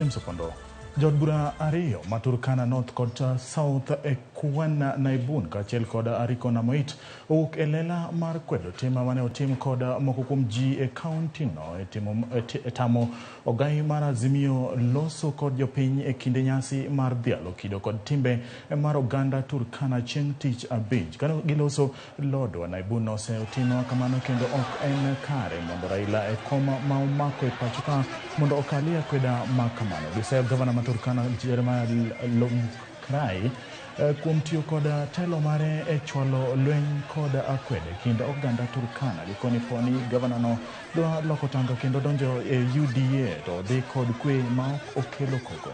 Sopondo. Jod bura ariyo ma Turkana North kod South Ekwana Naibun kachiel kod Ariko Namoit owuok e lela mar kwedo tim mane otim kod moko kuom ji e kaunti no e tamo ogai mar Azimio loso kod jopiny e kinde nyasi mar dhialo kido kod timbe mar oganda Turkana chieng' tich abich. Kano giloso Lodwa Naibun osetimo kamano kendo ok en kare mondo Raila e koma ma omako e pacho ka mondo okalia kweda makamano. Giseb Governor Turkana Jeremiah Lomkrai kuom tiyo kod telo mare e chwalo lweny kod akwede kind oganda Turkana. Gikoni poni Governor no dwa loko tango kendo donjo e UDA to dhi kod kwe ma ok okelo koko.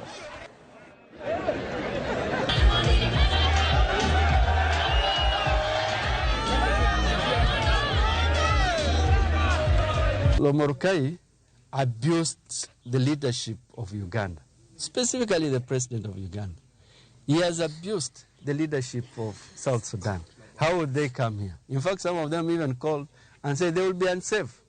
Lomkrai abused the leadership of Uganda, specifically the president of Uganda. He has abused the leadership of South Sudan. How would they come here? In fact, some of them even called and said they will be unsafe.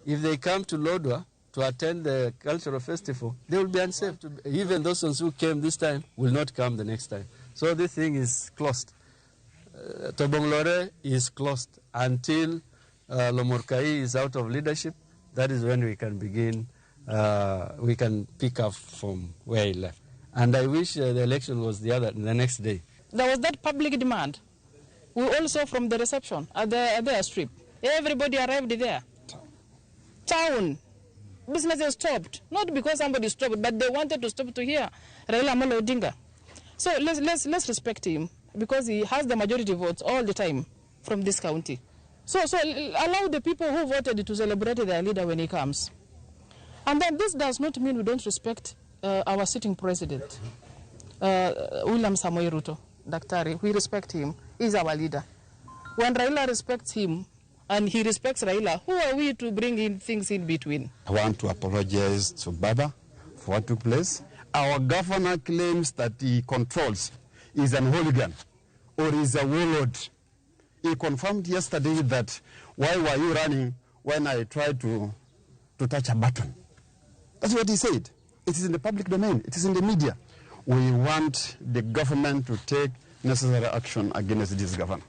If they come to Lodwa to attend the cultural festival, they will be unsafe. Even those ones who came this time will not come the next time. So this thing is closed. Tobonglore is closed until Lomkrai is out of leadership. That is when we can begin, we can pick up from where he left. And I wish the election was the next day. There was that public demand. We also from the reception at the strip. Everybody arrived there. Town, businesses stopped. Not because somebody stopped, but they wanted to stop to hear Raila Amolo Odinga. So let's respect him because he has the majority votes all the time from this county. So allow the people who voted to celebrate their leader when he comes. And then this does not mean we don't respect our sitting president, William Samoei Ruto, Daktari. We respect him. He's our leader. When Raila respects him and he respects Raila, who are we to bring in things in between? I want to apologize to Baba for what took place. Our governor claims that he controls, is an hooligan or is a warlord. He confirmed yesterday that why were you running when I tried to touch a button? That's what he said. It is in the public domain. It is in the media. We want the government to take necessary action against this governor.